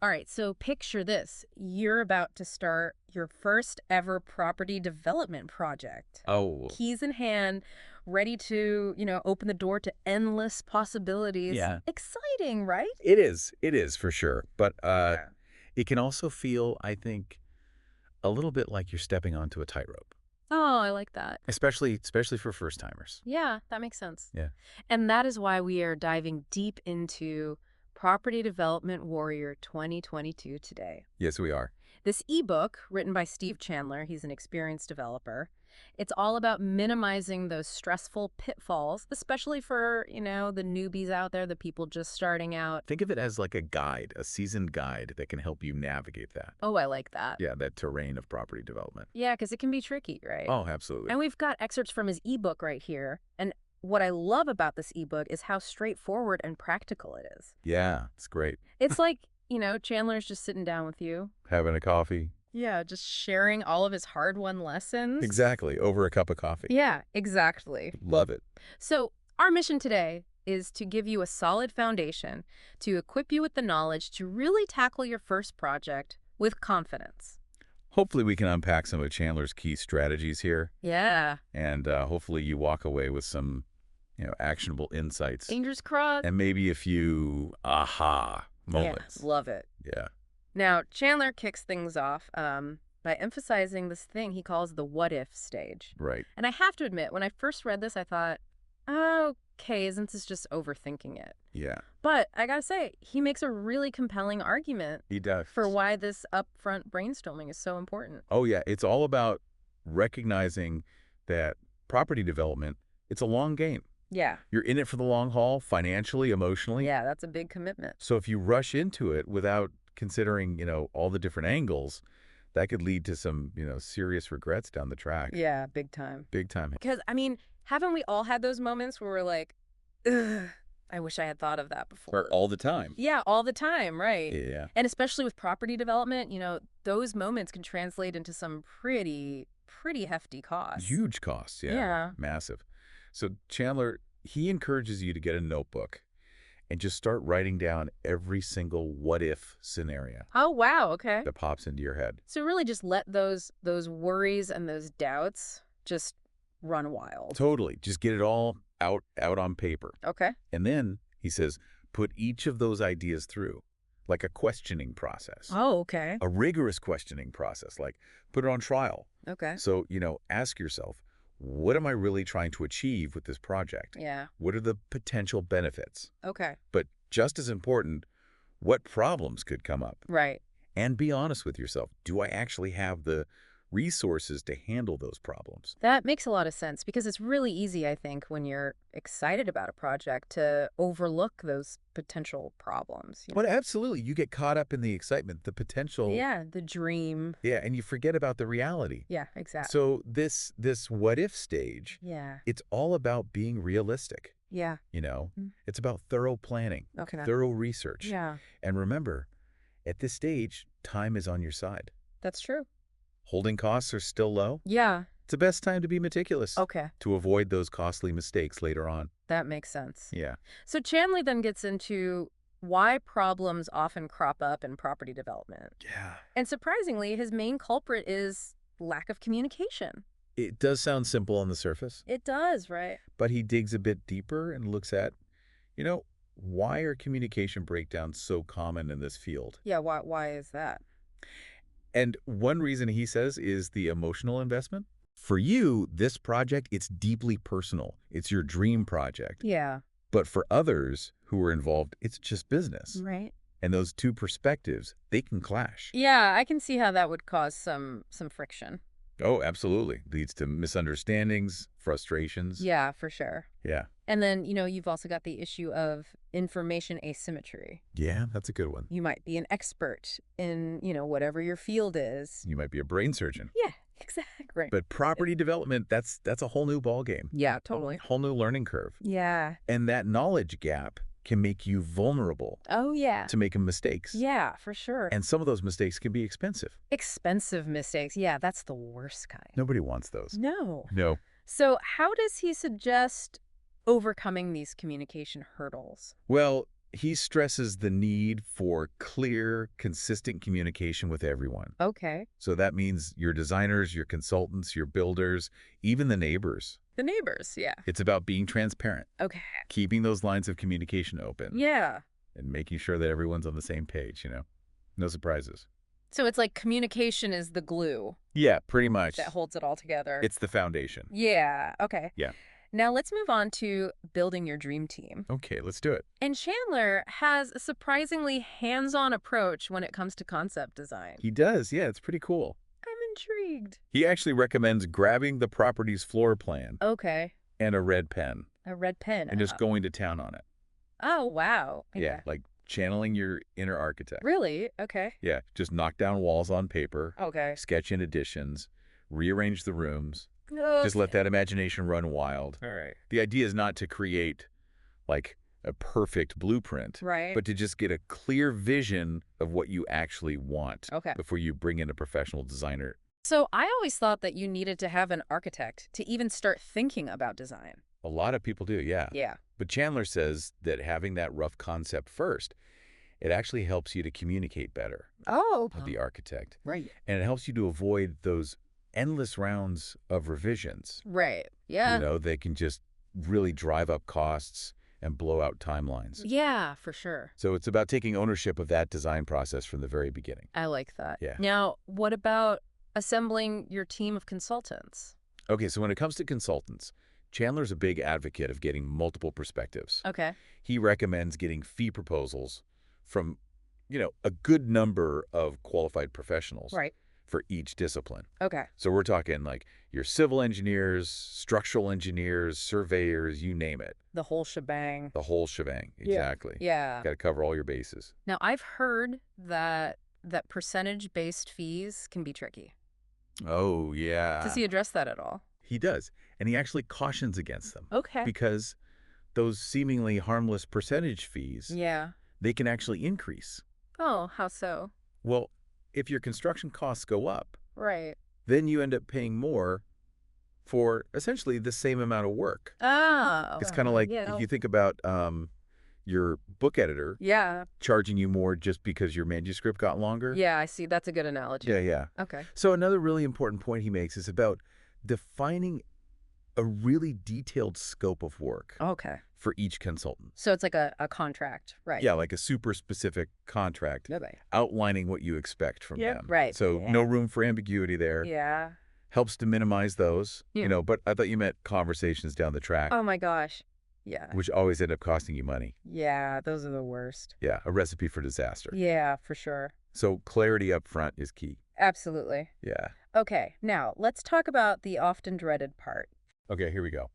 All right, so picture this. You're about to start your first ever property development project. Oh, Keys in hand, ready to, open the door to endless possibilities. yeah. Exciting, right? It is. It is for sure. But Yeah. it can also feel, I think, a little bit like you're stepping onto a tightrope, Oh, I like that. especially for first timers. Yeah, that makes sense. Yeah. And that is why we are diving deep into Property Development Warrior 2022 today. Yes, we are. This ebook, written by Steve Chandler, he's an experienced developer, it's all about minimizing those stressful pitfalls, especially for, the newbies out there, the people just starting out. Think of it as like a guide, a seasoned guide that can help you navigate that. Oh, I like that. Yeah, that terrain of property development. Yeah, because it can be tricky, right? Oh, absolutely. And we've got excerpts from his ebook right here. And what I love about this ebook is how straightforward and practical it is. Yeah, it's great. It's like, Chandler's just sitting down with you. Having a coffee. Yeah, just sharing all of his hard-won lessons. Exactly. Over a cup of coffee. Yeah, exactly. Love it. So our mission today is to give you a solid foundation, to equip you with the knowledge to really tackle your first project with confidence. Hopefully we can unpack some of Chandler's key strategies here, Yeah. and hopefully you walk away with some, actionable insights Fingers crossed. and maybe a few aha moments. Yeah, love it. Yeah. Now, Chandler kicks things off by emphasizing this thing he calls the what-if stage. Right. And I have to admit, when I first read this, I thought, oh, okay, isn't this just overthinking it? Yeah. But I gotta say, he makes a really compelling argument He does. for why this upfront brainstorming is so important. Oh, yeah. It's all about recognizing that property development, it's a long game. Yeah. You're in it for the long haul, financially, emotionally. Yeah, that's a big commitment. So if you rush into it without considering, all the different angles, that could lead to some, serious regrets down the track. Yeah, big time. Big time. Because, haven't we all had those moments where we're like, ugh, I wish I had thought of that before? All the time. Yeah, all the time, right. Yeah. And especially with property development, those moments can translate into some pretty hefty costs. Huge costs. Yeah. Yeah. Massive. So Chandler, he encourages you to get a notebook and just start writing down every single what-if scenario Oh, wow, okay. that pops into your head. So really just let those worries and those doubts just run wild. Totally. Just get it all out on paper. Okay. And then, he says, put each of those ideas through, like a questioning process. Oh, okay. A rigorous questioning process, like put it on trial. Okay. So, ask yourself, what am I really trying to achieve with this project? Yeah. What are the potential benefits? Okay. But just as important, what problems could come up? Right. And be honest with yourself. Do I actually have the resources to handle those problems? That makes a lot of sense because it's really easy, I think, when you're excited about a project to overlook those potential problems. But absolutely, you get caught up in the excitement, the potential. Yeah, the dream. Yeah, and you forget about the reality. Yeah, exactly. So this what-if stage, Yeah. it's all about being realistic. Yeah. It's about thorough planning, Okay. thorough research. Yeah, And remember, at this stage, time is on your side. that's true. Holding costs are still low. Yeah. It's the best time to be meticulous Okay. to avoid those costly mistakes later on. That makes sense. Yeah. So Chandler then gets into why problems often crop up in property development. Yeah. And surprisingly, his main culprit is lack of communication. It does sound simple on the surface, It does, right? but he digs a bit deeper and looks at, why are communication breakdowns so common in this field? Yeah, why is that? And one reason he says is the emotional investment. For you, this project, it's deeply personal. It's your dream project. Yeah. But for others who are involved, it's just business. Right. And those two perspectives, they can clash. Yeah, I can see how that would cause some friction. Oh, absolutely. Leads to misunderstandings, frustrations. Yeah, for sure. Yeah. And then, you've also got the issue of information asymmetry. Yeah, that's a good one. You might be an expert in, whatever your field is. You might be a brain surgeon. Yeah, exactly. But property development, that's a whole new ballgame. Yeah, totally. Whole new learning curve. Yeah. And that knowledge gap can make you vulnerable Oh, yeah. to making mistakes. Yeah, for sure. And some of those mistakes can be expensive. Expensive mistakes. Yeah, that's the worst kind. Nobody wants those. No. No. So how does he suggest overcoming these communication hurdles? Well, He stresses the need for clear, consistent communication with everyone. Okay. So that means your designers, your consultants, your builders, even the neighbors. The neighbors, yeah. It's about being transparent, Okay. keeping those lines of communication open, Yeah. and making sure that everyone's on the same page. No surprises. So it's like communication is the glue Yeah, pretty much. that holds it all together. It's the foundation. Yeah. Okay. Yeah. Now let's move on to building your dream team. Okay, let's do it. And Chandler has a surprisingly hands-on approach when it comes to concept design. He does, yeah, it's pretty cool. I'm intrigued. He actually recommends grabbing the property's floor plan Okay. and a red pen A red pen. and just going to town on it. Oh, wow. Yeah, like channeling your inner architect. Really? Okay. Yeah, just knock down walls on paper, Okay. sketch in additions, rearrange the rooms, just let Okay. that imagination run wild. All right. The idea is not to create, like, a perfect blueprint, Right. but to just get a clear vision of what you actually want Okay. before you bring in a professional designer. So I always thought that you needed to have an architect to even start thinking about design. A lot of people do, yeah. Yeah. But Chandler says that having that rough concept first, it actually helps you to communicate better Oh. with the architect. Right. And it helps you to avoid those endless rounds of revisions. Right. Yeah. They can just really drive up costs and blow out timelines. Yeah, for sure. So it's about taking ownership of that design process from the very beginning. I like that. Yeah. Now, what about assembling your team of consultants? Okay, so when it comes to consultants, Chandler's a big advocate of getting multiple perspectives. Okay. He recommends getting fee proposals from, a good number of qualified professionals Right. for each discipline. Okay. So we're talking like your civil engineers, structural engineers, surveyors, you name it. The whole shebang. The whole shebang. Yeah. Exactly. Yeah. Got to cover all your bases. Now, I've heard that percentage-based fees can be tricky. Oh, yeah. Does he address that at all? He does. And he actually cautions against them Okay. because those seemingly harmless percentage fees, Yeah. they can actually increase. Oh, how so? Well, if your construction costs go up, Right. then you end up paying more for essentially the same amount of work. Oh. It's kind of like yeah. if you think about your book editor Yeah. charging you more just because your manuscript got longer. Yeah, I see. That's a good analogy. Yeah. Okay. So another really important point he makes is about defining a really detailed scope of work Okay. for each consultant. So it's like a contract, right? Yeah, like a super specific contract Okay. outlining what you expect from Yeah, them. right. So Yeah. no room for ambiguity there. Yeah. Helps to minimize those, Yeah. but I thought you meant conversations down the track, Oh my gosh. Yeah. which always end up costing you money. Yeah, those are the worst. Yeah, a recipe for disaster. Yeah, for sure. So clarity up front is key. Absolutely. Yeah. Okay, now let's talk about the often dreaded part. Okay, here we go.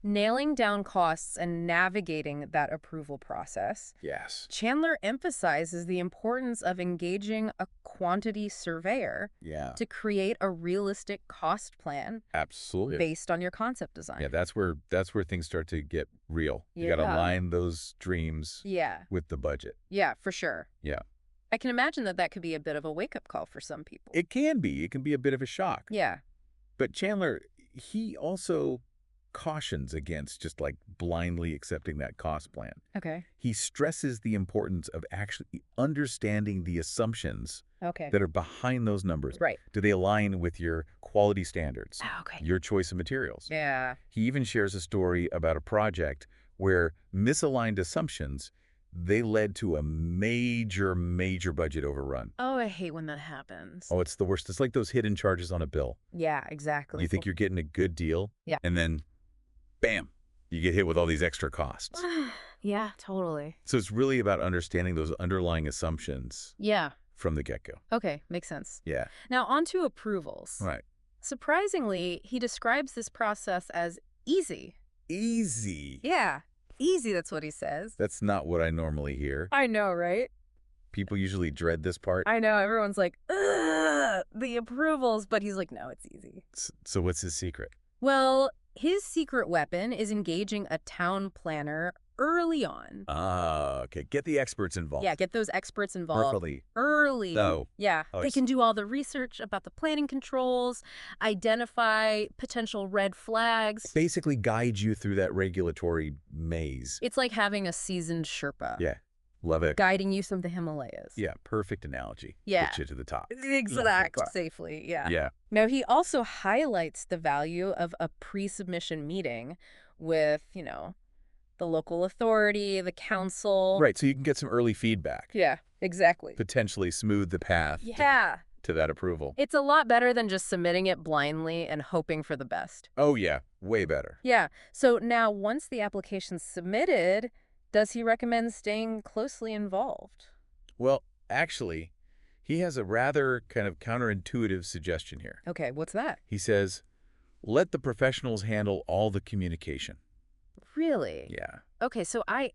Nailing down costs and navigating that approval process. Yes. Chandler emphasizes the importance of engaging a quantity surveyor Yeah, to create a realistic cost plan absolutely. based on your concept design. Yeah, that's where things start to get real. You got to Yeah. align those dreams Yeah, with the budget. yeah, for sure. Yeah. I can imagine that could be a bit of a wake-up call for some people. It can be. It can be a bit of a shock. Yeah, But Chandler, he also cautions against just like blindly accepting that cost plan. okay. He stresses the importance of actually understanding the assumptions Okay. that are behind those numbers. Right. Do they align with your quality standards, Okay. your choice of materials? Yeah. He even shares a story about a project where misaligned assumptions, they led to a major budget overrun. Oh, I hate when that happens. Oh, it's the worst. It's like those hidden charges on a bill. Yeah, exactly. You think you're getting a good deal, Yeah. and then, bam, you get hit with all these extra costs. Yeah, totally. So it's really about understanding those underlying assumptions Yeah. from the get-go. Okay, makes sense. Yeah, Now, on to approvals. right. Surprisingly, he describes this process as easy. Easy. Yeah, easy, that's what he says. That's not what I normally hear. I know, right? People usually dread this part. I know, everyone's like, ugh, the approvals, but he's like, no, it's easy. So what's his secret? Well, his secret weapon is engaging a town planner early on. Ah, okay. Get the experts involved. Yeah, get those experts involved. Early. Early. No. Yeah, Oh, they it's- can do all the research about the planning controls, identify potential red flags. Basically guide you through that regulatory maze. It's like having a seasoned Sherpa. Yeah. Love it. guiding you from the Himalayas. Yeah, perfect analogy. Yeah. Get you to the top. Exact. Safely, yeah. Yeah. Now, he also highlights the value of a pre-submission meeting with, the local authority, the council. Right, so you can get some early feedback. Yeah, exactly. Potentially smooth the path Yeah. to that approval. It's a lot better than just submitting it blindly and hoping for the best. Oh, yeah, way better. Yeah. So now, once the application's submitted, does he recommend staying closely involved? Well, actually, he has a rather kind of counterintuitive suggestion here. Okay, what's that? He says, let the professionals handle all the communication. Really? Yeah. Okay, so I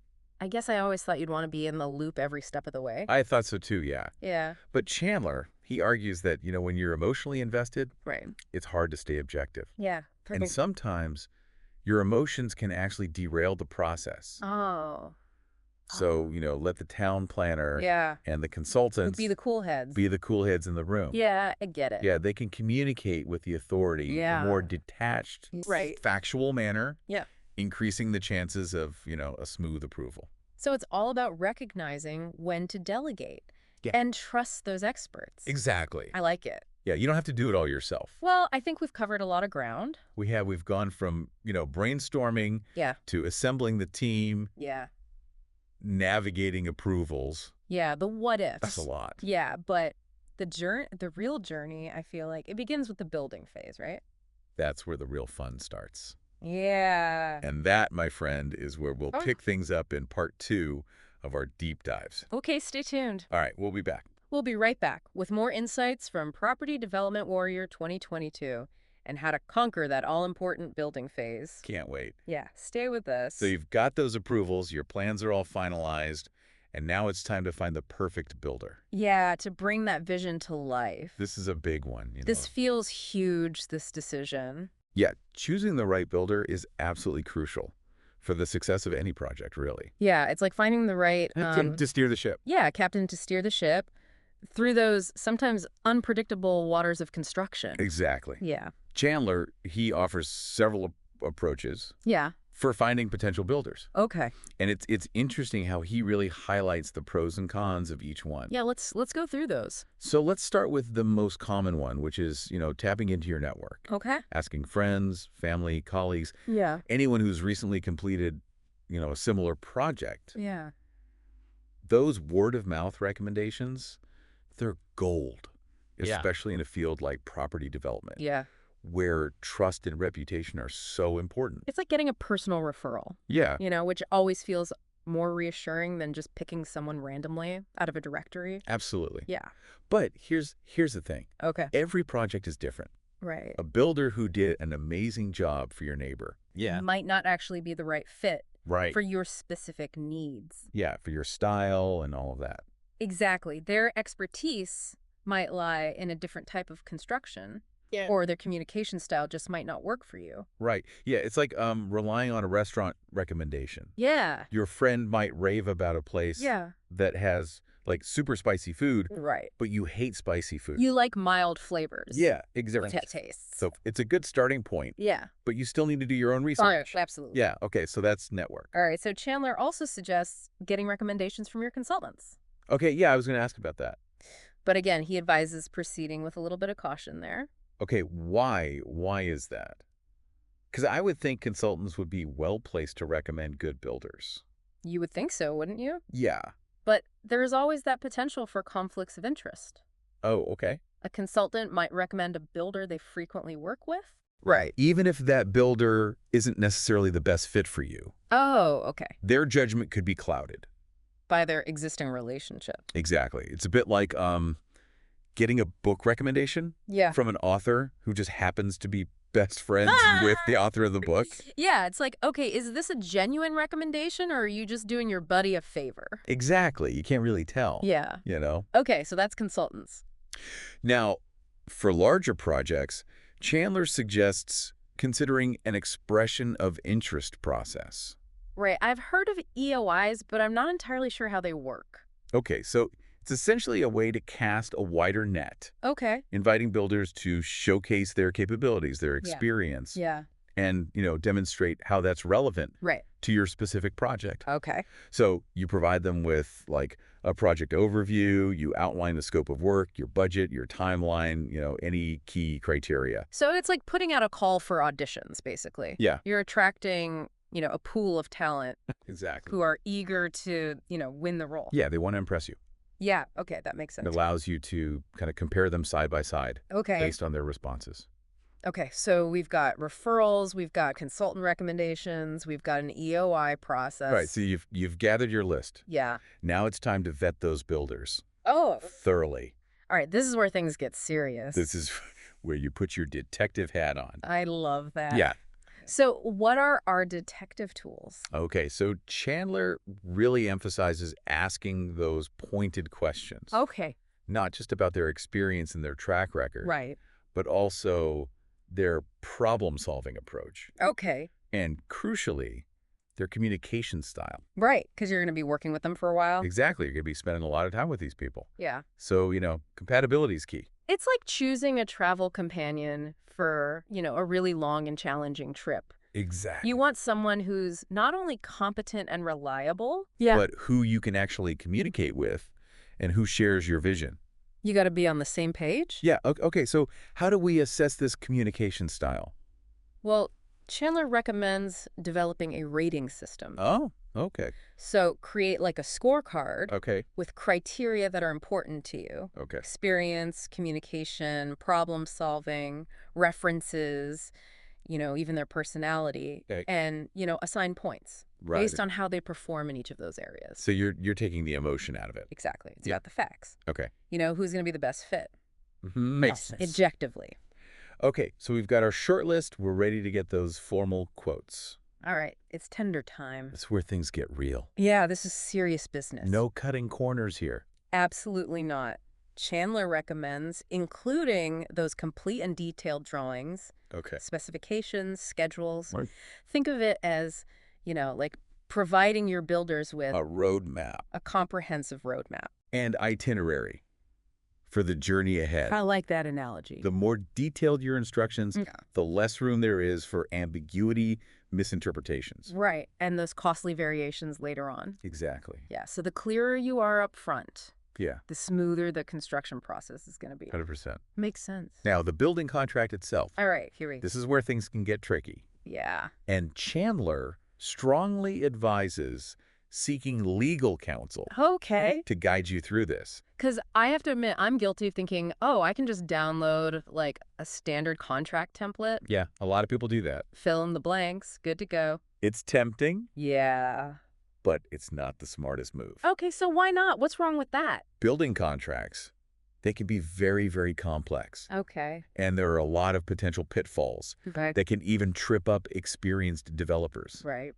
guess I always thought you'd want to be in the loop every step of the way. I thought so too, yeah. Yeah. But Chandler, he argues that, when you're emotionally invested, Right. it's hard to stay objective. Yeah. And sometimes your emotions can actually derail the process. Oh. So, let the town planner Yeah. and the consultants Be the cool heads. be the cool heads in the room. Yeah, I get it. Yeah, they can communicate with the authority in a more detached, Right. factual manner, Yeah. increasing the chances of, a smooth approval. So it's all about recognizing when to delegate and trust those experts. Exactly. I like it. Yeah, you don't have to do it all yourself. Well, I think we've covered a lot of ground. We've gone from, brainstorming to assembling the team, Yeah. navigating approvals. Yeah, the what ifs. That's a lot. Yeah, but the real journey, I feel like, it begins with the building phase, right? That's where the real fun starts. Yeah. And that, my friend, is where we'll pick things up in part 2 of our deep dives. Okay, stay tuned. All right, we'll be back. We'll be right back with more insights from Property Development Warrior 2022 and how to conquer that all-important building phase. Can't wait. Yeah, stay with us. So you've got those approvals, your plans are all finalized, and now it's time to find the perfect builder. Yeah, to bring that vision to life. This is a big one. This feels huge, this decision. Yeah, choosing the right builder is absolutely crucial for the success of any project, really. Yeah, it's like finding the right... to steer the ship. Yeah, captain to steer the ship through those sometimes unpredictable waters of construction. Exactly. Yeah. Chandler, he offers several approaches Yeah. for finding potential builders. Okay. And it's interesting how he really highlights the pros and cons of each one. Yeah, let's go through those. So let's start with the most common one, which is, tapping into your network. Okay. Asking friends, family, colleagues, Yeah. anyone who's recently completed, a similar project. Yeah. Those word-of-mouth recommendations, they're gold, Yeah. especially in a field like property development, Yeah. where trust and reputation are so important. It's like getting a personal referral, Yeah, which always feels more reassuring than just picking someone randomly out of a directory. absolutely. Yeah. But here's the thing. Okay. Every project is different. Right. A builder who did an amazing job for your neighbor. Might not actually be the right fit Right. for your specific needs. Yeah, for your style and all of that. Exactly. Their expertise might lie in a different type of construction. Yeah. Or their communication style just might not work for you. Right. Yeah, it's like relying on a restaurant recommendation. Yeah. Your friend might rave about a place that has like super spicy food, Right. but you hate spicy food. You like mild flavors. Yeah, exactly. Tastes. So it's a good starting point, Yeah. but you still need to do your own research. Absolutely. Yeah, okay, so that's network. All right. So Chandler also suggests getting recommendations from your consultants. Okay, yeah, I was going to ask about that. But again, he advises proceeding with a little bit of caution there. Okay, why? Why is that? Because I would think consultants would be well-placed to recommend good builders. You would think so, wouldn't you? Yeah. But there's always that potential for conflicts of interest. Oh, okay. A consultant might recommend a builder they frequently work with. Right. Even if that builder isn't necessarily the best fit for you. Oh, okay. Their judgment could be clouded. By their existing relationship. Exactly. It's a bit like getting a book recommendation from an author who just happens to be best friends with the author of the book. Yeah, it's like, okay, is this a genuine recommendation or are you just doing your buddy a favor? Exactly. You can't really tell. Yeah. Okay, so that's consultants. Now, for larger projects, Chandler suggests considering an expression of interest process. Right. I've heard of EOIs, but I'm not entirely sure how they work. Okay, so it's essentially a way to cast a wider net, Okay. inviting builders to showcase their capabilities, their experience, Yeah. and, demonstrate how that's relevant Right. to your specific project. Okay. So you provide them with like a project overview, you outline the scope of work, your budget, your timeline, any key criteria. So it's like putting out a call for auditions, basically. Yeah, You're attracting, a pool of talent exactly. who are eager to, win the role. Yeah, they want to impress you. Yeah. Okay. That makes It sense. allows you to kind of compare them side by side Okay. based on their responses. Okay. So we've got referrals, we've got consultant recommendations, we've got an EOI process. Right, so you've gathered your list. Yeah. Now it's time to vet those builders Oh. thoroughly. All right. This is where things get serious. This is where you put your detective hat on. I love that. Yeah. So what are our detective tools? Okay, so Chandler really emphasizes asking those pointed questions. Okay. Not just about their experience and their track record, Right. but also their problem-solving approach. Okay. And crucially, their communication style. Right. Because you're going to be working with them for a while. Exactly. You're going to be spending a lot of time with these people. Yeah. So, compatibility is key. It's like choosing a travel companion for, a really long and challenging trip. Exactly. You want someone who's not only competent and reliable, but who you can actually communicate with and who shares your vision. you got to be on the same page. Yeah, okay, so how do we assess this communication style? Well, Chandler recommends developing a rating system. Oh, okay. So create like a scorecard Okay, with criteria that are important to you. okay. Experience, communication, problem solving, references, even their personality, Okay. and, assign points Right. based on how they perform in each of those areas. So you're taking the emotion out of it. Exactly. It's Yeah. about the facts. Okay. Who's going to be the best fit? Makes sense. Objectively. Okay, so we've got our short list. We're ready to get those formal quotes. All right. It's tender time. That's where things get real. Yeah, this is serious business. No cutting corners here. Absolutely not. Chandler recommends including those complete and detailed drawings, Okay. specifications, schedules. Right. Think of it as, like providing your builders with A roadmap a comprehensive roadmap. and itinerary for the journey ahead. I like that analogy. The more detailed your instructions, Yeah. the less room there is for ambiguity, misinterpretations. Right. And those costly variations later on. Exactly. Yeah. So the clearer you are up front, Yeah, the smoother the construction process is going to be. 100%. Makes sense. Now, the building contract itself. All right. Here we go. This is where things can get tricky. Yeah. And Chandler strongly advises seeking legal counsel Okay. to guide you through this. Because I have to admit, I'm guilty of thinking, oh, I can just download like a standard contract template, Yeah, a lot of people do that. fill in the blanks, good to go. It's tempting, Yeah. but it's not the smartest move. Okay, so why not? What's wrong with that? Building contracts, they can be very, very complex. Okay. And there are a lot of potential pitfalls Okay. that can even trip up experienced developers. Right.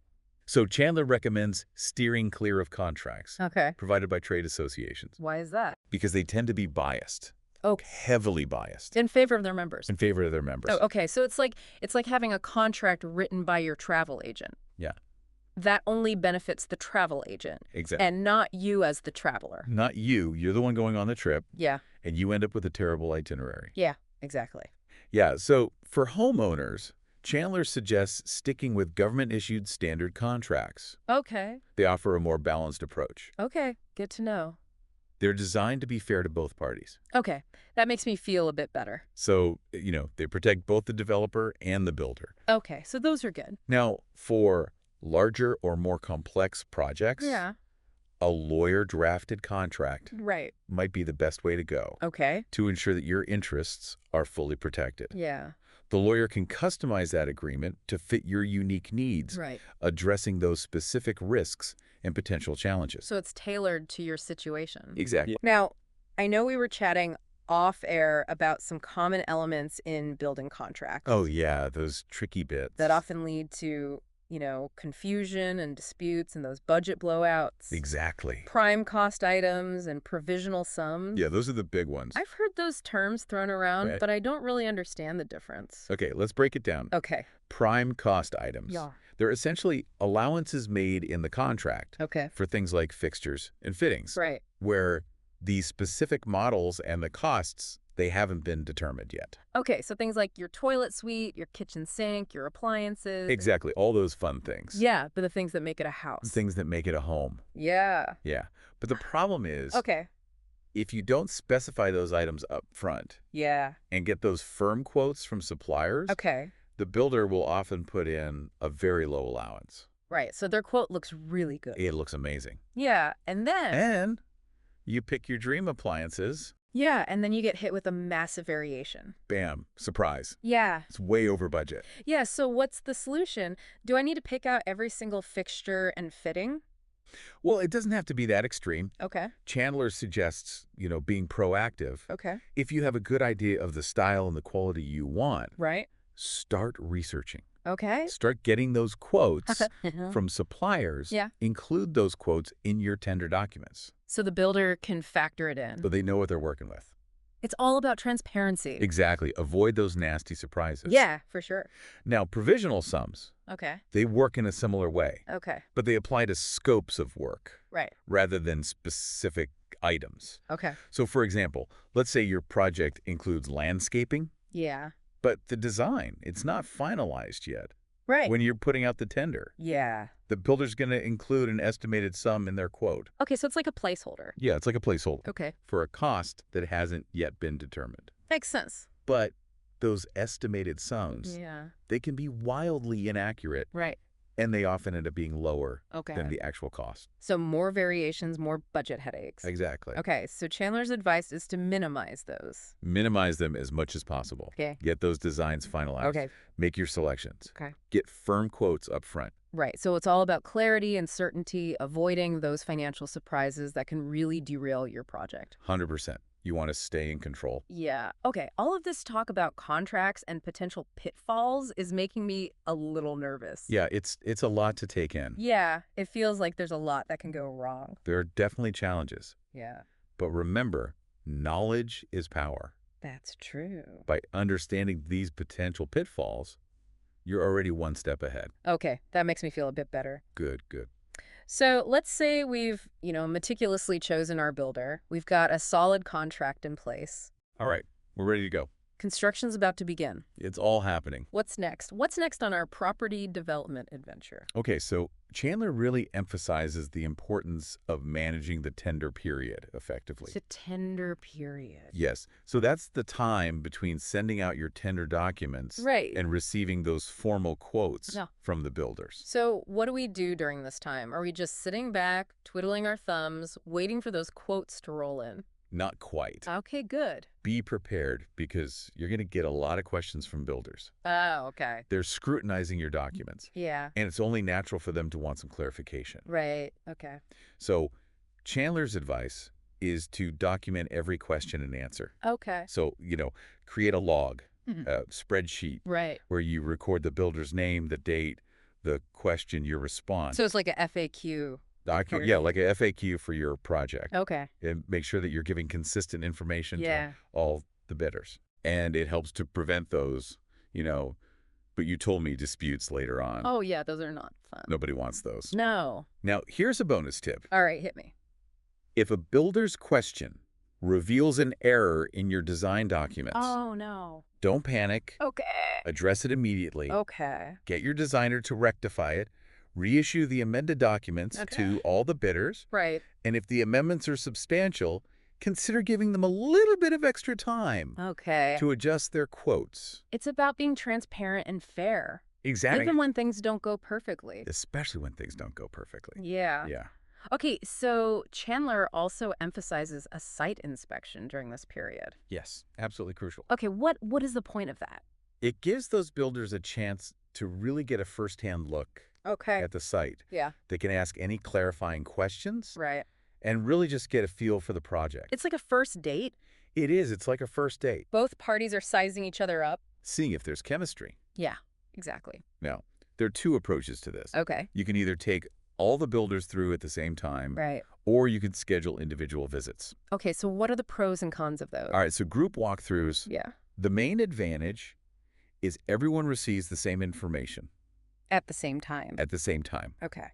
So Chandler recommends steering clear of contracts Okay. provided by trade associations Why is that? because they tend to be biased, Oh, heavily biased in favor of their members. in favor of their members. Oh, okay. So it's like having a contract written by your travel agent. Yeah, That only benefits the travel agent exactly. and not you as the traveler. Not you. You're the one going on the trip, Yeah. and you end up with a terrible itinerary. Yeah, exactly. Yeah, so for homeowners, Chandler suggests sticking with government-issued standard contracts. Okay. They offer a more balanced approach. Okay. Good to know. They're designed to be fair to both parties. Okay. That makes me feel a bit better. So, they protect both the developer and the builder. Okay. So those are good. Now, for larger or more complex projects, Yeah. a lawyer-drafted contract Right. might be the best way to go Okay. to ensure that your interests are fully protected. Yeah. The lawyer can customize that agreement to fit your unique needs, Right. addressing those specific risks and potential challenges. So it's tailored to your situation. Exactly. Now, I know we were chatting off air about some common elements in building contracts Oh, yeah, those tricky bits. that often lead to, confusion and disputes and those budget blowouts. Exactly. Prime cost items and provisional sums. Yeah, those are the big ones. I've heard those terms thrown around, Right. but I don't really understand the difference. Okay, let's break it down. Okay. Prime cost items. Yeah. They're essentially allowances made in the contract Okay. for things like fixtures and fittings, Right. where the specific models and the costs They haven't been determined yet. Okay, so things like your toilet suite, your kitchen sink, your appliances. Exactly. All those fun things. Yeah, but the things that make it a house. Things that make it a home. Yeah. Yeah. But the problem is, Okay. if you don't specify those items up front Yeah. and get those firm quotes from suppliers, Okay. the builder will often put in a very low allowance. Right. So their quote looks really good. It looks amazing. Yeah. And then. And you pick your dream appliances, Yeah. And then you get hit with a massive variation. bam, surprise. Yeah. It's way over budget. Yeah. So what's the solution? Do I need to pick out every single fixture and fitting? Well, it doesn't have to be that extreme. Okay. Chandler suggests, being proactive. Okay. If you have a good idea of the style and the quality you want, Right. start researching. Okay. Start getting those quotes from suppliers. Yeah. Include those quotes in your tender documents So the builder can factor it so in. they know what they're working with. It's all about transparency. Exactly. Avoid those nasty surprises. Yeah, for sure. Now, provisional sums, Okay. they work in a similar way, Okay. but they apply to scopes of work Right. rather than specific items. Okay. So, for example, let's say your project includes landscaping, Yeah. but the design, it's not finalized yet. Right. When you're putting out the tender, Yeah. the builder's going to include an estimated sum in their quote. Okay, so it's like a placeholder. Yeah, it's like a placeholder Okay. for a cost that hasn't yet been determined. Makes sense. But those estimated sums, Yeah. they can be wildly inaccurate, Right. and they often end up being lower Okay. than the actual cost. So more variations, more budget headaches. Exactly. Okay, so Chandler's advice is to minimize those. Minimize them as much as possible. Okay. Get those designs finalized. Okay. Make your selections. Okay. Get firm quotes up front. Right. So it's all about clarity and certainty, avoiding those financial surprises that can really derail your project. 100%. You want to stay in control. Yeah. Okay. All of this talk about contracts and potential pitfalls is making me a little nervous. Yeah, it's a lot to take in. Yeah. It feels like there's a lot that can go wrong. There are definitely challenges. Yeah. But remember, knowledge is power. That's true. By understanding these potential pitfalls, you're already one step ahead. Okay. That makes me feel a bit better. Good, good. So let's say we've, meticulously chosen our builder. We've got a solid contract in place. All right, we're ready to go. Construction's about to begin. It's all happening. What's next? What's next on our property development adventure? Okay, so Chandler really emphasizes the importance of managing the tender period effectively. It's a tender period. Yes, so that's the time between sending out your tender documents Right. and receiving those formal quotes Yeah. from the builders. So what do we do during this time? Are we just sitting back, twiddling our thumbs, waiting for those quotes to roll in? Not quite. Okay, good. Be prepared because you're going to get a lot of questions from builders. Oh, okay. They're scrutinizing your documents, Yeah. and it's only natural for them to want some clarification. Right. Okay. So Chandler's advice is to document every question and answer. Okay. So, create a log, Mhm. a spreadsheet Right. where you record the builder's name, the date, the question, your response. So it's like a FAQ. Yeah, like a FAQ for your project. Okay. And make sure that you're giving consistent information Yeah. to all the bidders. And it helps to prevent those, but you told me disputes later on. Oh, yeah, those are not fun. Nobody wants those. No. Now, here's a bonus tip. All right, hit me. If a builder's question reveals an error in your design documents, Oh, no. don't panic. Okay. Address it immediately. Okay. Get your designer to rectify it. Reissue the amended documents Okay. to all the bidders. Right. And if the amendments are substantial, consider giving them a little bit of extra time Okay. to adjust their quotes. It's about being transparent and fair. Exactly. Even when things don't go perfectly. Especially when things don't go perfectly. Yeah. Yeah. Okay, so Chandler also emphasizes a site inspection during this period. Yes, absolutely crucial. Okay, what is the point of that? It gives those builders a chance to really get a firsthand look Okay. at the site. Yeah. They can ask any clarifying questions Right. and really just get a feel for the project. It's like a first date. It is. It's like a first date, Both parties are sizing each other up. seeing if there's chemistry. Yeah, exactly. Now, there are two approaches to this. Okay. You can either take all the builders through at the same time, Right. or you can schedule individual visits. Okay, so what are the pros and cons of those? All right, so group walkthroughs, Yeah. the main advantage is everyone receives the same information At the same time. at the same time. Okay.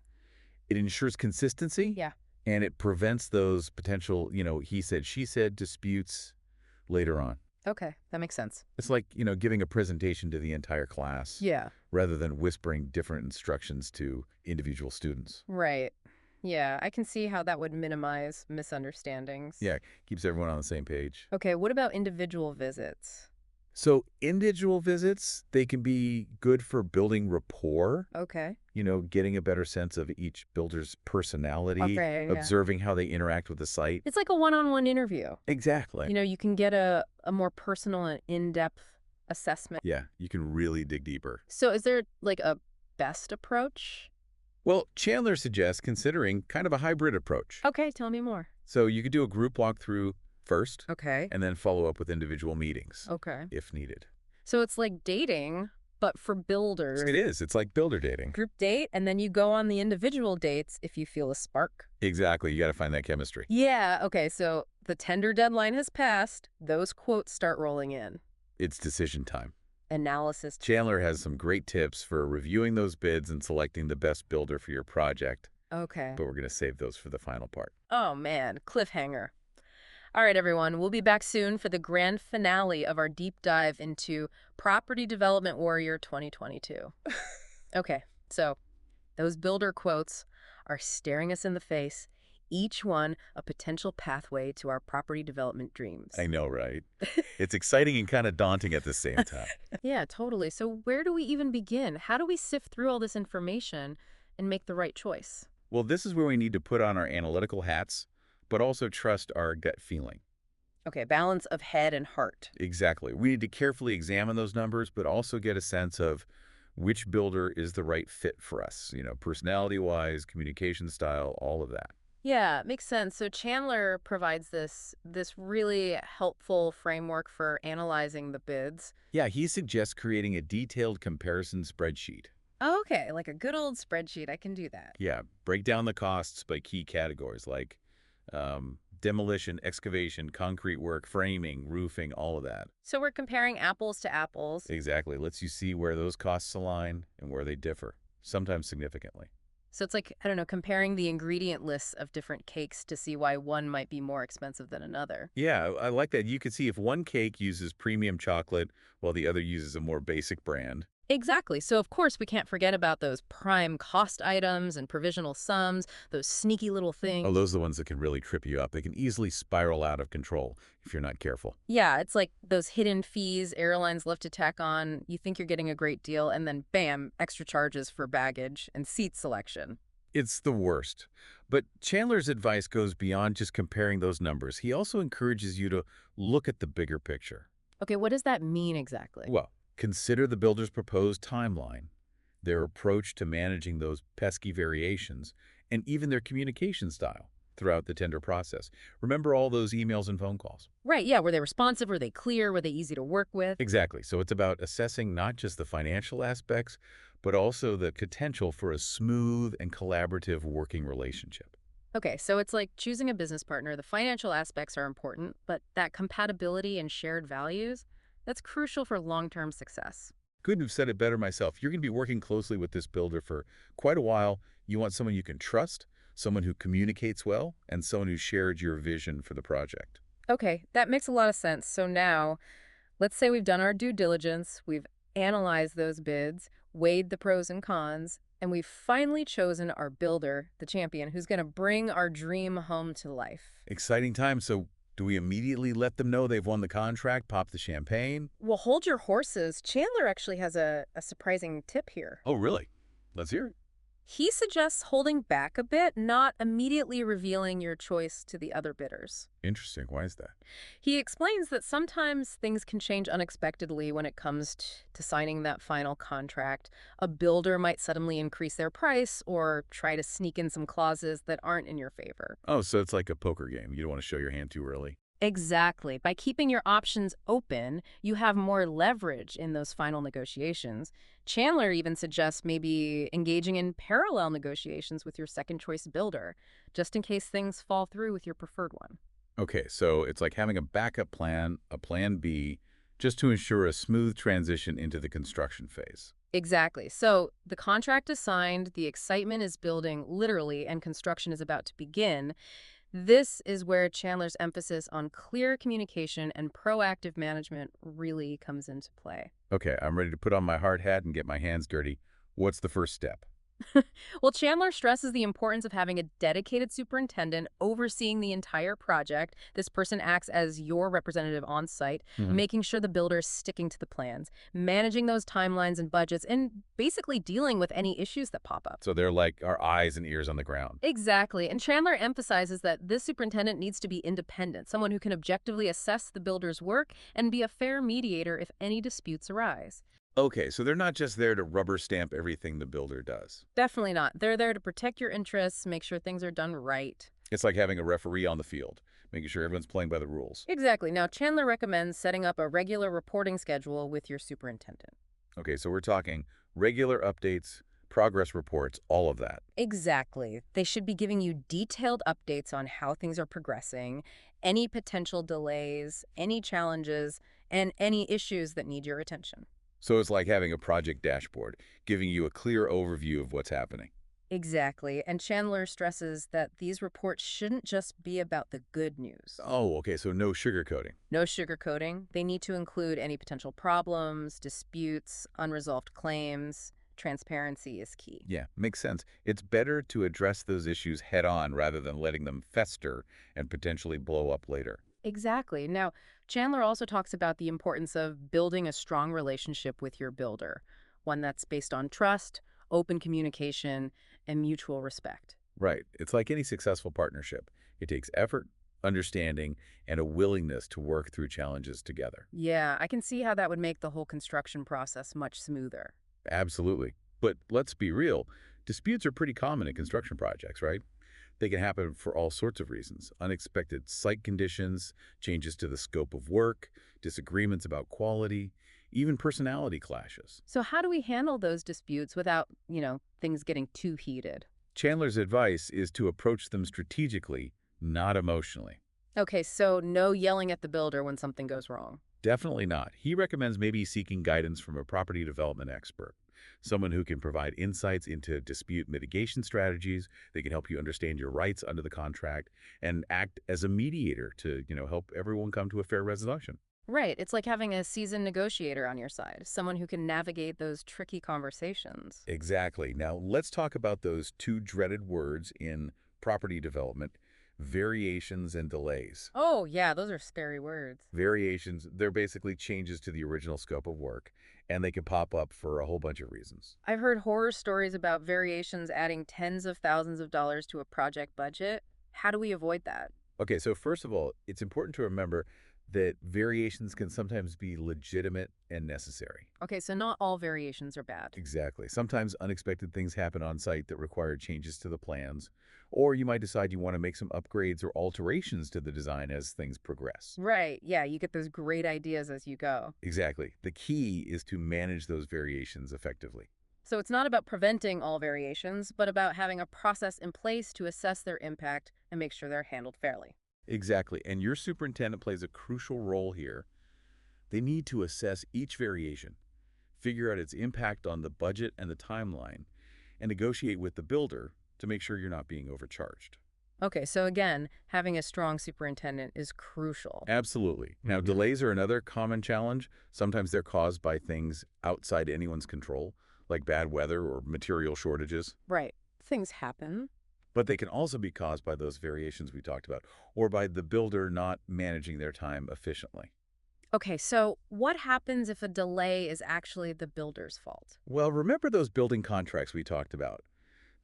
It ensures consistency. Yeah. And it prevents those potential, he said, she said disputes later on. Okay, that makes sense. It's like, giving a presentation to the entire class Yeah. rather than whispering different instructions to individual students. Right. Yeah, I can see how that would minimize misunderstandings. Yeah, keeps everyone on the same page. Okay, what about individual visits? So individual visits, they can be good for building rapport, Okay. getting a better sense of each builder's personality, Okay, yeah. observing how they interact with the site. It's like a one-on-one interview. Exactly. You can get a more personal and in-depth assessment. Yeah, you can really dig deeper. So is there like a best approach? Well, Chandler suggests considering kind of a hybrid approach. Okay, tell me more. So you could do a group walkthrough first Okay. and then follow up with individual meetings Okay. if needed. So it's like dating, but for builders. It is. It's like builder dating. Group date, and then you go on the individual dates if you feel a spark. Exactly. You got to find that chemistry. Yeah, okay, so the tender deadline has passed. Those quotes start rolling in. It's decision time. Analysis. Chandler has some great tips for reviewing those bids and selecting the best builder for your project, Okay. but we're going to save those for the final part. Oh, man, cliffhanger. All right, everyone, we'll be back soon for the grand finale of our deep dive into Property Development Warrior 2022. Okay, so those builder quotes are staring us in the face, each one a potential pathway to our property development dreams. I know, right? It's exciting and kind of daunting at the same time. Yeah, totally. So where do we even begin? How do we sift through all this information and make the right choice? Well, this is where we need to put on our analytical hats, but also trust our gut feeling. Okay, balance of head and heart. Exactly. We need to carefully examine those numbers, but also get a sense of which builder is the right fit for us, personality-wise, communication style, all of that. Yeah, makes sense. So Chandler provides this really helpful framework for analyzing the bids. Yeah, he suggests creating a detailed comparison spreadsheet. Okay, like a good old spreadsheet. I can do that. Yeah, break down the costs by key categories like demolition, excavation, concrete work, framing, roofing, all of that. So we're comparing apples to apples. Exactly. Lets you see where those costs align and where they differ, sometimes significantly. So it's like, I don't know, comparing the ingredient lists of different cakes to see why one might be more expensive than another. Yeah, I like that. You can see if one cake uses premium chocolate while the other uses a more basic brand. Exactly. So, of course, we can't forget about those prime cost items and provisional sums, those sneaky little Oh, things. those are the ones that can really trip you up. They can easily spiral out of control if you're not careful. Yeah, it's like those hidden fees airlines love to tack on. You think you're getting a great deal, and then bam, extra charges for baggage and seat selection. It's the worst. But Chandler's advice goes beyond just comparing those numbers. He also encourages you to look at the bigger picture. Okay, what does that mean exactly? Well, consider the builder's proposed timeline, their approach to managing those pesky variations, and even their communication style throughout the tender process. Remember all those emails and phone calls? Right, yeah, were they responsive? Were they clear? Were they easy to work with? Exactly. So it's about assessing not just the financial aspects, but also the potential for a smooth and collaborative working relationship. Okay, so it's like choosing a business partner. The financial aspects are important, but that compatibility and shared values, that's crucial for long-term success. Couldn't have said it better myself. You're going to be working closely with this builder for quite a while. You want someone you can trust, someone who communicates well, and someone who shared your vision for the project. Okay, that makes a lot of sense. So now, let's say we've done our due diligence, we've analyzed those bids, weighed the pros and cons, and we've finally chosen our builder, the champion, who's going to bring our dream home to life. Exciting time. So do we immediately let them know they've won the contract, pop the champagne? Well, hold your horses. Chandler actually has a surprising tip here. Oh, really? Let's hear it. He suggests holding back a bit, not immediately revealing your choice to the other bidders. Interesting. Why is that? He explains that sometimes things can change unexpectedly when it comes to signing that final contract. A builder might suddenly increase their price or try to sneak in some clauses that aren't in your favor. Oh, so it's like a poker game. You don't want to show your hand too early. Exactly. By keeping your options open, you have more leverage in those final negotiations. Chandler even suggests maybe engaging in parallel negotiations with your second choice builder, just in case things fall through with your preferred one. Okay, so it's like having a backup plan, a plan B, just to ensure a smooth transition into the construction phase. Exactly. So the contract is signed, the excitement is building literally, and construction is about to begin. This is where Chandler's emphasis on clear communication and proactive management really comes into play. Okay, I'm ready to put on my hard hat and get my hands dirty. What's the first step? Well, Chandler stresses the importance of having a dedicated superintendent overseeing the entire project. This person acts as your representative on site, Mhm. making sure the builder is sticking to the plans, managing those timelines and budgets, and basically dealing with any issues that pop up. So they're like our eyes and ears on the ground. Exactly. And Chandler emphasizes that this superintendent needs to be independent, someone who can objectively assess the builder's work and be a fair mediator if any disputes arise. Okay, so they're not just there to rubber stamp everything the builder does. Definitely not. They're there to protect your interests, make sure things are done right. It's like having a referee on the field, making sure everyone's playing by the rules. Exactly. Now, Chandler recommends setting up a regular reporting schedule with your superintendent. Okay, so we're talking regular updates, progress reports, all of that. Exactly. They should be giving you detailed updates on how things are progressing, any potential delays, any challenges, and any issues that need your attention. So it's like having a project dashboard, giving you a clear overview of what's happening. Exactly. And Chandler stresses that these reports shouldn't just be about the good news. Oh, okay, so no sugarcoating. No sugarcoating. They need to include any potential problems, disputes, unresolved claims. Transparency is key. Yeah, makes sense. It's better to address those issues head on rather than letting them fester and potentially blow up later. Exactly. Now, Chandler also talks about the importance of building a strong relationship with your builder, one that's based on trust, open communication, and mutual respect. Right. It's like any successful partnership. It takes effort, understanding, and a willingness to work through challenges together. Yeah, I can see how that would make the whole construction process much smoother. Absolutely. But let's be real, disputes are pretty common in construction projects, right? They can happen for all sorts of reasons. Unexpected site conditions, changes to the scope of work, disagreements about quality, even personality clashes. So how do we handle those disputes without, things getting too heated? Chandler's advice is to approach them strategically, not emotionally. Okay, so no yelling at the builder when something goes wrong. Definitely not. He recommends maybe seeking guidance from a property development expert, someone who can provide insights into dispute mitigation strategies. They can help you understand your rights under the contract and act as a mediator to, help everyone come to a fair resolution. Right, it's like having a seasoned negotiator on your side, someone who can navigate those tricky conversations. Exactly. Now, let's talk about those two dreaded words in property development, variations and delays. Oh, yeah, those are scary words. Variations, they're basically changes to the original scope of work, and they can pop up for a whole bunch of reasons. I've heard horror stories about variations adding tens of thousands of dollars to a project budget. How do we avoid that? Okay, so first of all, it's important to remember that variations can sometimes be legitimate and necessary. Okay, so not all variations are bad. Exactly. Sometimes unexpected things happen on site that require changes to the plans, or you might decide you want to make some upgrades or alterations to the design as things progress. Right, yeah, you get those great ideas as you go. Exactly. The key is to manage those variations effectively. So it's not about preventing all variations, but about having a process in place to assess their impact and make sure they're handled fairly. Exactly. And your superintendent plays a crucial role here. They need to assess each variation, figure out its impact on the budget and the timeline, and negotiate with the builder to make sure you're not being overcharged. Okay, so again, having a strong superintendent is crucial. Absolutely. Now, delays are another common challenge. Sometimes they're caused by things outside anyone's control, like bad weather or material shortages. Right, things happen. But they can also be caused by those variations we talked about, or by the builder not managing their time efficiently. Okay, so what happens if a delay is actually the builder's fault? Well, remember those building contracts we talked about?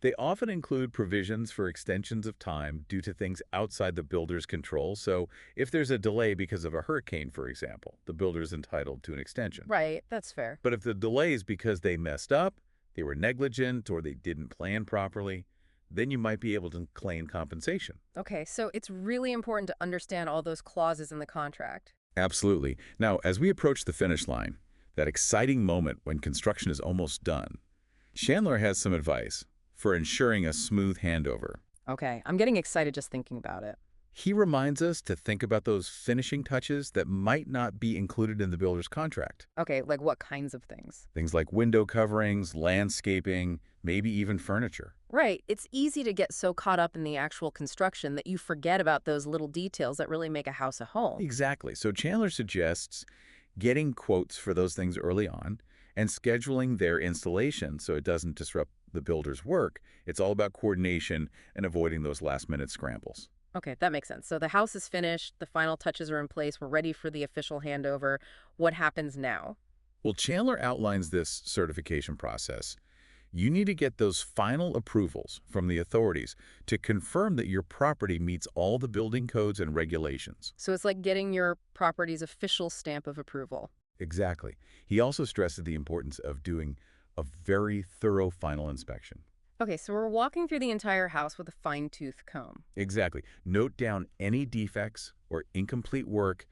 They often include provisions for extensions of time due to things outside the builder's control. So if there's a delay because of a hurricane, for example, the builder's entitled to an extension. Right, that's fair. But if the delay is because they messed up, they were negligent, or they didn't plan properly, then you might be able to claim compensation. Okay, so it's really important to understand all those clauses in the contract. Absolutely. Now, as we approach the finish line, that exciting moment when construction is almost done, Chandler has some advice for ensuring a smooth handover. Okay, I'm getting excited just thinking about it. He reminds us to think about those finishing touches that might not be included in the builder's contract. Okay, like what kinds of things? Things like window coverings, landscaping, maybe even furniture. Right. It's easy to get so caught up in the actual construction that you forget about those little details that really make a house a home. Exactly. So Chandler suggests getting quotes for those things early on and scheduling their installation so it doesn't disrupt the builder's work. It's all about coordination and avoiding those last-minute scrambles. Okay, that makes sense. So the house is finished, the final touches are in place, we're ready for the official handover. What happens now? Well, Chandler outlines this certification process. You need to get those final approvals from the authorities to confirm that your property meets all the building codes and regulations. So it's like getting your property's official stamp of approval. Exactly. He also stresses the importance of doing a very thorough final inspection. Okay, so we're walking through the entire house with a fine-tooth comb. Exactly. Note down any defects or incomplete work,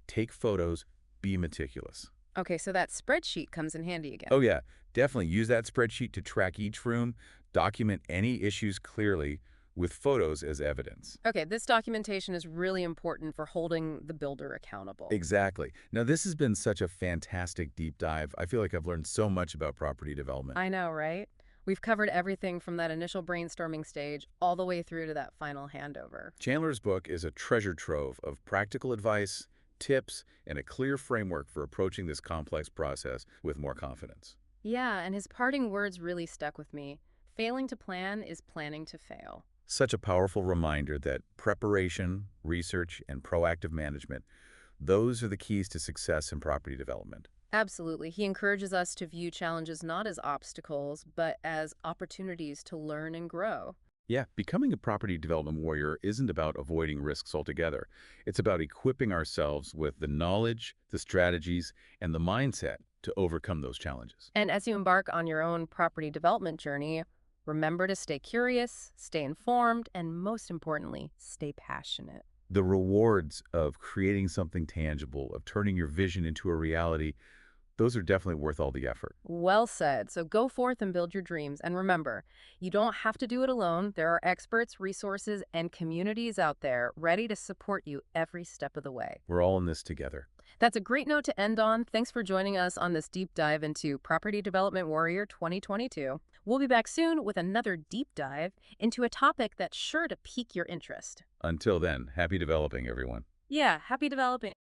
take photos, be meticulous. Okay, so that spreadsheet comes in handy again. Oh yeah, definitely use that spreadsheet to track each room, document any issues clearly with photos as evidence. Okay, this documentation is really important for holding the builder accountable. Exactly. Now, this has been such a fantastic deep dive. I feel like I've learned so much about property development. I know, right? We've covered everything from that initial brainstorming stage all the way through to that final handover. Chandler's book is a treasure trove of practical advice, tips, and a clear framework for approaching this complex process with more confidence. Yeah, and his parting words really stuck with me. Failing to plan is planning to fail. Such a powerful reminder that preparation, research, and proactive management, those are the keys to success in property development. Absolutely. He encourages us to view challenges not as obstacles, but as opportunities to learn and grow. Yeah, becoming a property development warrior isn't about avoiding risks altogether. It's about equipping ourselves with the knowledge, the strategies, and the mindset to overcome those challenges. And as you embark on your own property development journey, remember to stay curious, stay informed, and most importantly, stay passionate. The rewards of creating something tangible, of turning your vision into a reality, those are definitely worth all the effort. Well said. So go forth and build your dreams. And remember, you don't have to do it alone. There are experts, resources, and communities out there ready to support you every step of the way. We're all in this together. That's a great note to end on. Thanks for joining us on this deep dive into Property Development Warrior 2022. We'll be back soon with another deep dive into a topic that's sure to pique your interest. Until then, happy developing, everyone. Yeah, happy developing.